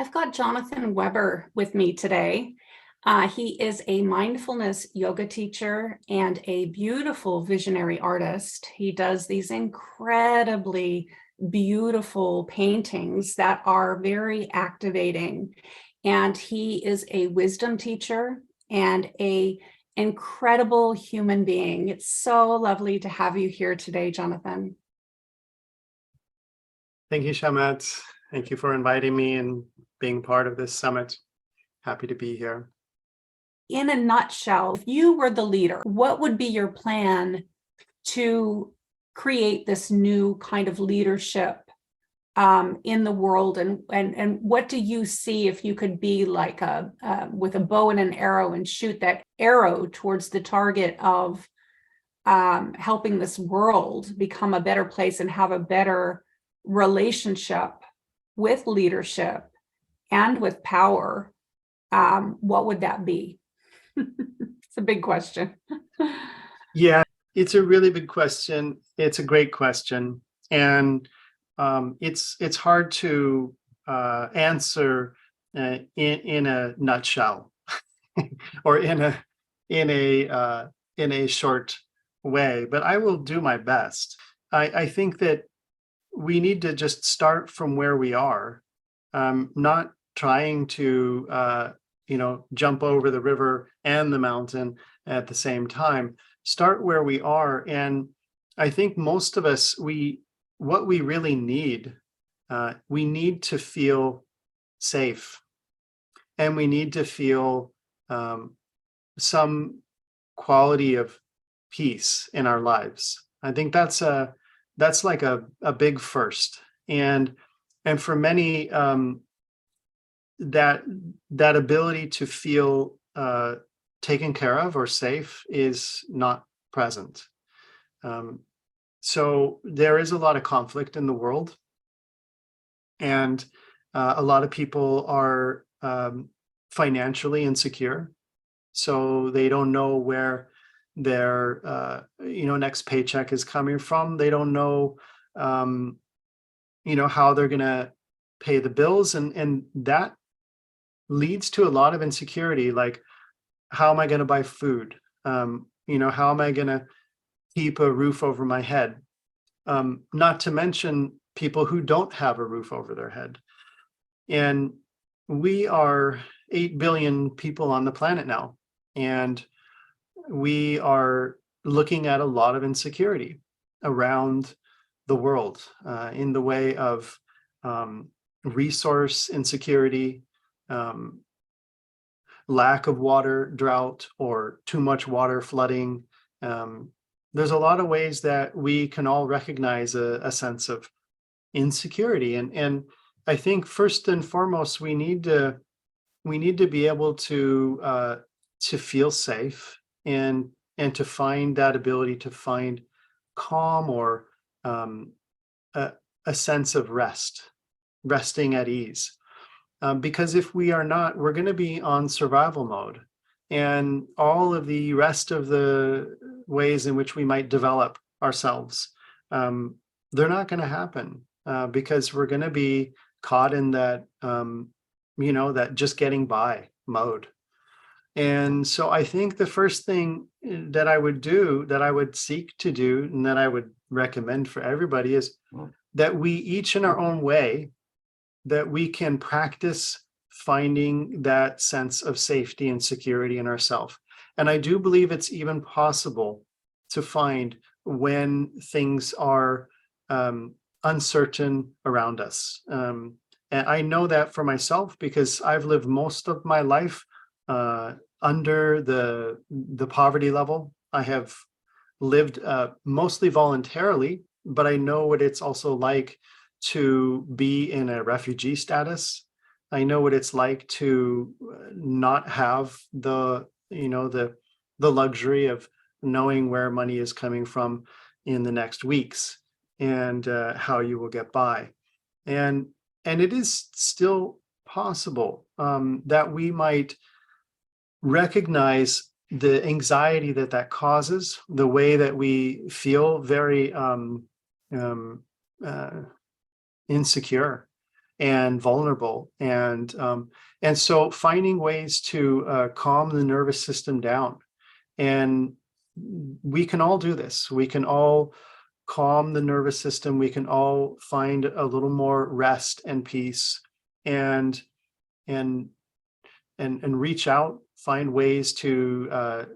I've got Jonathan Weber with me today. He is a mindfulness yoga teacher and a beautiful visionary artist. He does these incredibly beautiful paintings that are very activating. And he is a wisdom teacher and a incredible human being. It's so lovely to have you here today, Jonathan. Thank you, Schamet. Thank you for inviting me and being part of this summit. Happy to be here. In a nutshell, if you were the leader, what would be your plan to create this new kind of leadership in the world? And what do you see if you could be like with a bow and an arrow and shoot that arrow towards the target of helping this world become a better place and have a better relationship with leadership and with power? What would that be? It's a big question. Yeah, it's a really big question. It's a great question. And it's hard to answer in a nutshell or in a short way, but I will do my best. I think that we need to just start from where we are, not trying to jump over the river and the mountain at the same time. Start where we are. And I think most of us, what we really need, we need to feel safe, and we need to feel some quality of peace in our lives. I think that's like a big first. And for many, that ability to feel taken care of or safe is not present. So there is a lot of conflict in the world, and a lot of people are financially insecure, so they don't know where their next paycheck is coming from. They don't know how they're going to pay the bills, and that leads to a lot of insecurity, like, how am I going to buy food? How am I going to keep a roof over my head? Not to mention people who don't have a roof over their head. And we are 8 billion people on the planet now, and we are looking at a lot of insecurity around the world, in the way of resource insecurity, lack of water, drought, or too much water, flooding. There's a lot of ways that we can all recognize a sense of insecurity. And I think first and foremost, we need to be able to feel safe, and to find that ability to find calm, or a sense of resting at ease. Because if we are not, we're going to be on survival mode. And all of the rest of the ways in which we might develop ourselves, they're not going to happen, because we're going to be caught in that, that just getting by mode. And so I think the first thing that I would seek to do, and that I would recommend for everybody, is that we each in our own way, that we can practice finding that sense of safety and security in ourselves. And I do believe it's even possible to find when things are uncertain around us. And I know that for myself, because I've lived most of my life under the poverty level. I have lived mostly voluntarily, but I know what it's also like to be in a refugee status. I know what it's like to not have the luxury of knowing where money is coming from in the next weeks, and how you will get by. And it is still possible that we might recognize the anxiety that causes, the way that we feel very insecure, and vulnerable. And so finding ways to calm the nervous system down. And we can all do this. We can all calm the nervous system. We can all find a little more rest and peace, and and reach out, find ways to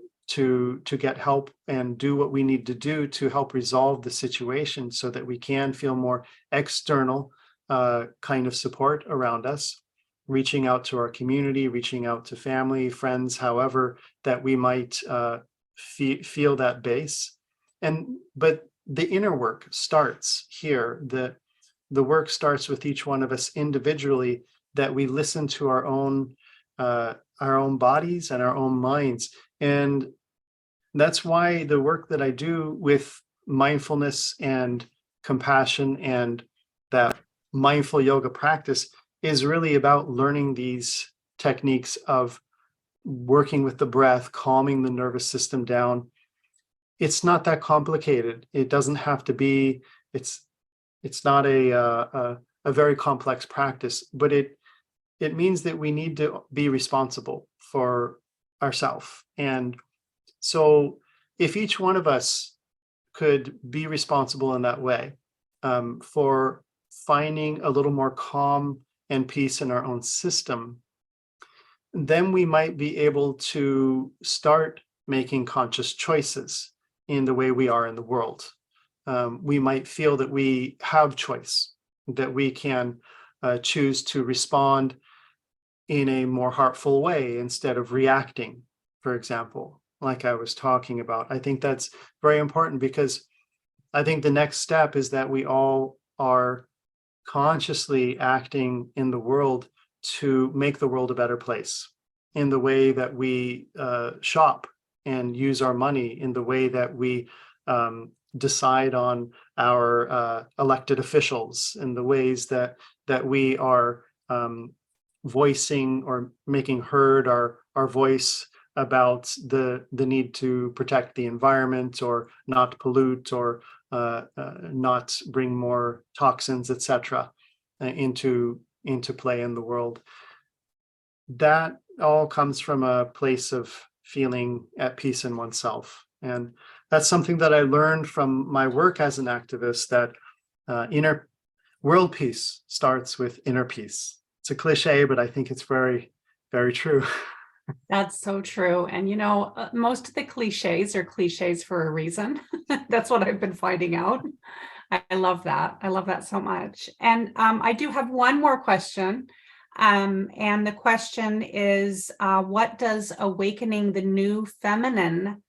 get help and do what we need to do to help resolve the situation, so that we can feel more external kind of support around us, reaching out to our community, reaching out to family, friends, however that we might feel that base. But the inner work starts here. The work starts with each one of us individually, that we listen to our own bodies and our own minds. And that's why the work that I do with mindfulness and compassion and that mindful yoga practice is really about learning these techniques of working with the breath, calming the nervous system down. It's not that complicated. It doesn't have to be. It's not a very complex practice, but it means that we need to be responsible for ourselves. And so if each one of us could be responsible in that way, for finding a little more calm and peace in our own system, then we might be able to start making conscious choices in the way we are in the world. We might feel that we have choice, that we can choose to respond in a more heartful way instead of reacting, for example, like I was talking about. I think that's very important, because I think the next step is that we all are consciously acting in the world to make the world a better place, in the way that we shop and use our money, in the way that we decide on our elected officials, in the ways that we are voicing or making heard our voice about the need to protect the environment, or not pollute, or not bring more toxins, etc., into play in the world. That all comes from a place of feeling at peace in oneself. And that's something that I learned from my work as an activist, that inner world peace starts with inner peace. It's a cliche, but I think it's very, very true. That's so true. And, most of the cliches are cliches for a reason. That's what I've been finding out. I love that. I love that so much. And I do have one more question. And the question is, what does awakening the new feminine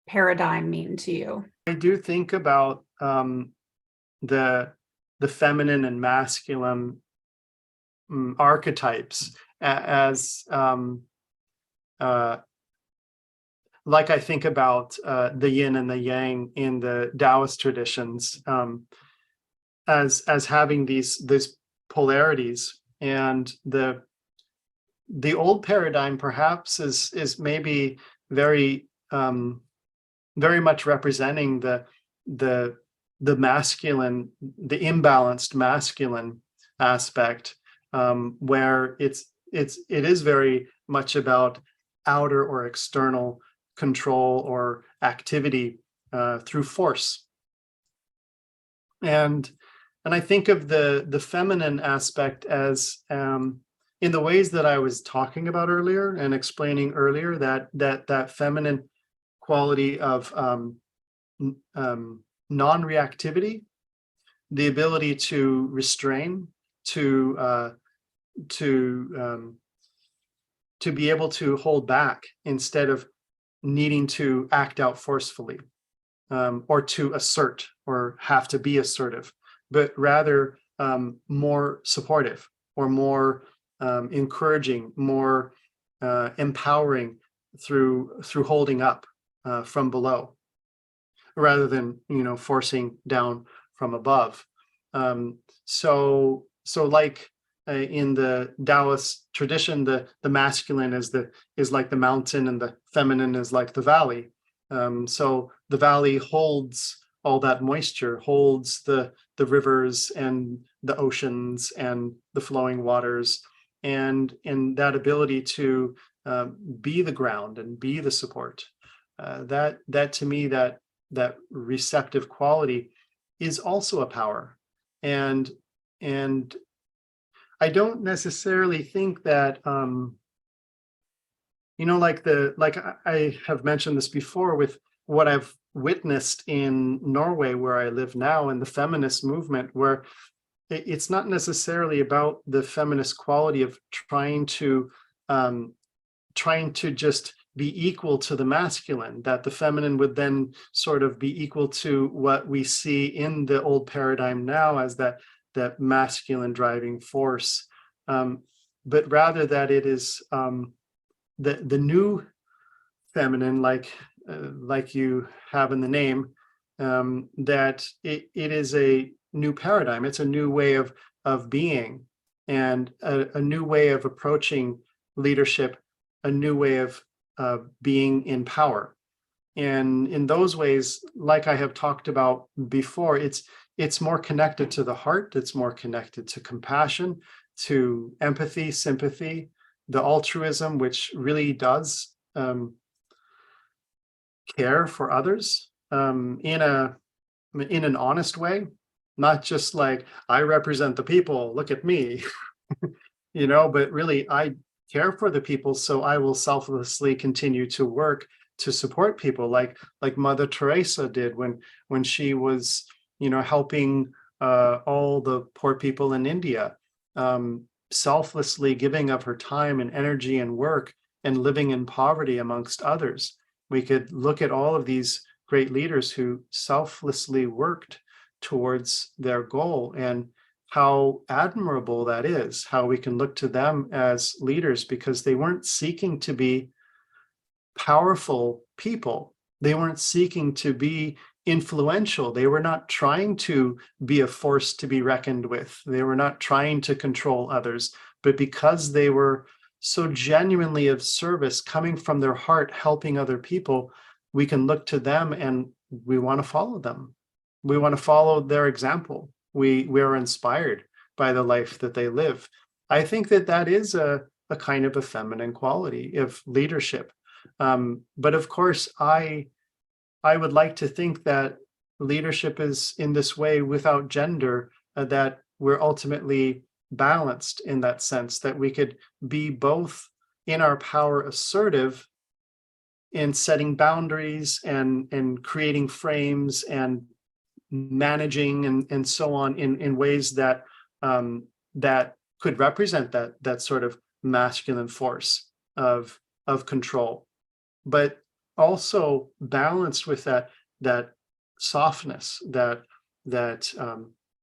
paradigm mean to you? I do think about the feminine and masculine archetypes as like I think about the yin and the yang in the Taoist traditions, as having these polarities. And the old paradigm perhaps is maybe very very much representing the masculine, the imbalanced masculine aspect, where it is very much about outer or external control or activity through force. And I think of the feminine aspect as in the ways that I was talking about earlier and explaining earlier, that feminine quality of non-reactivity, the ability to restrain, to be able to hold back instead of needing to act out forcefully, or to assert or have to be assertive, but rather more supportive, or more encouraging, more empowering through holding up from below, rather than forcing down from above. So like in the Taoist tradition, the masculine is like the mountain, and the feminine is like the valley. So the valley holds all that moisture, holds the rivers and the oceans and the flowing waters, and that ability to be the ground and be the support. That to me, that receptive quality is also a power. And I don't necessarily think that like I have mentioned this before with what I've witnessed in Norway, where I live now, in the feminist movement, where it's not necessarily about the feminist quality of trying to just be equal to the masculine, that the feminine would then sort of be equal to what we see in the old paradigm now as that masculine driving force, but rather that it is the new feminine, like you have in the name, that it is a new paradigm. It's a new way of being, and a new way of approaching leadership, a new way of being in power. And in those ways, like I have talked about before, it's more connected to the heart. It's more connected to compassion, to empathy, sympathy, the altruism, which really does care for others in an honest way, not just like, I represent the people, look at me, but really, I care for the people, so I will selflessly continue to work to support people, like Mother Teresa did when she was helping all the poor people in India, selflessly giving of her time and energy and work, and living in poverty amongst others. We could look at all of these great leaders who selflessly worked towards their goal, and how admirable that is, how we can look to them as leaders, because they weren't seeking to be powerful people. They weren't seeking to be influential. They were not trying to be a force to be reckoned with. They were not trying to control others, but because they were so genuinely of service, coming from their heart, helping other people, we can look to them and we want to follow them. We want to follow their example. We are inspired by the life that they live. I think that is a kind of a feminine quality of leadership. But of course, I would like to think that leadership is in this way without gender, that we're ultimately balanced in that sense, that we could be both in our power assertive in setting boundaries and creating frames and managing and so on in ways that that could represent that sort of masculine force of control, but also balanced with that softness, that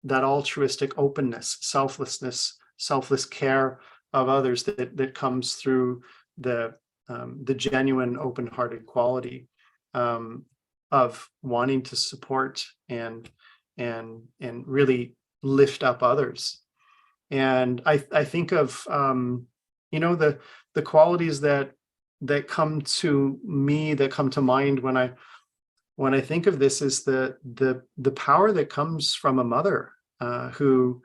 altruistic openness, selflessness, selfless care of others that comes through the genuine open-hearted quality of wanting to support and really lift up others. And I think of the qualities that come to me, that come to mind when I think of this, is the power that comes from a mother who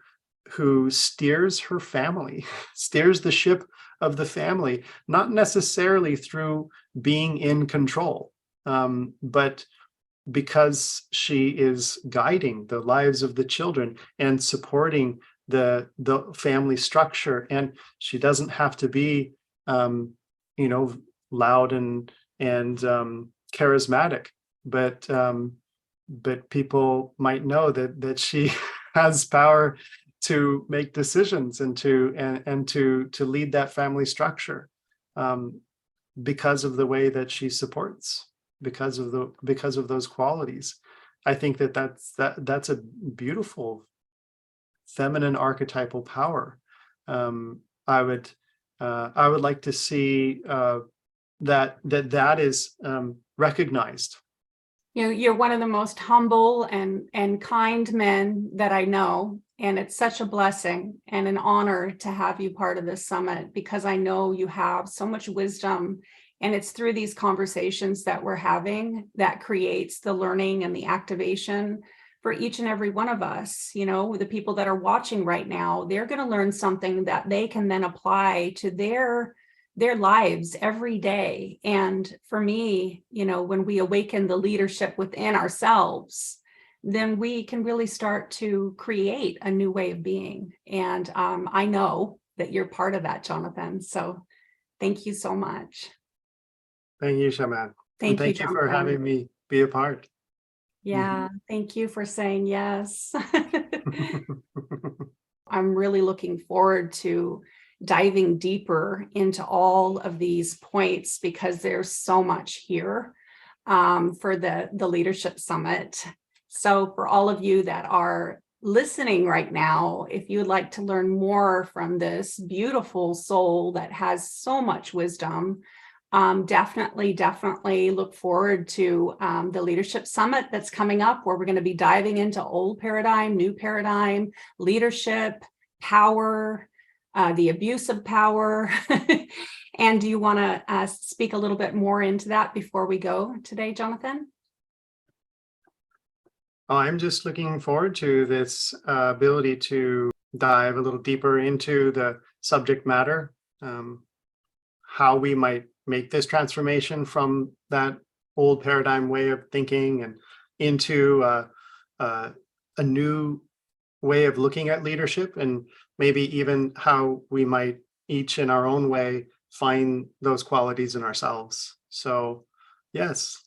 steers her family, steers the ship of the family, not necessarily through being in control, but because she is guiding the lives of the children and supporting the family structure. And she doesn't have to be loud and charismatic, but people might know that she has power to make decisions and to lead that family structure, because of the way that she supports, because of those qualities. I think that's a beautiful feminine archetypal power. I would like to see that is recognized. You're one of the most humble and kind men that I know, and it's such a blessing and an honor to have you part of this summit, because I know you have so much wisdom, and it's through these conversations that we're having that creates the learning and the activation for each and every one of us. The people that are watching right now, they're going to learn something that they can then apply to their lives every day. And for me, when we awaken the leadership within ourselves, then we can really start to create a new way of being. And I know that you're part of that, Jonathan. So thank you so much. Thank you, Schamet. And Thank you, thank you for Jonathan. having me be a part. Yeah, thank you for saying yes. I'm really looking forward to diving deeper into all of these points because there's so much here for the Leadership Summit. So for all of you that are listening right now, if you would like to learn more from this beautiful soul that has so much wisdom, definitely look forward to the Leadership Summit that's coming up, where we're going to be diving into old paradigm, new paradigm, leadership, power, the abuse of power. And do you want to speak a little bit more into that before we go today, Jonathan? I'm just looking forward to this ability to dive a little deeper into the subject matter, how we might make this transformation from that old paradigm way of thinking and into a new way of looking at leadership, and maybe even how we might each in our own way find those qualities in ourselves. So yes,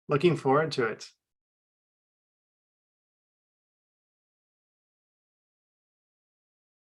looking forward to it.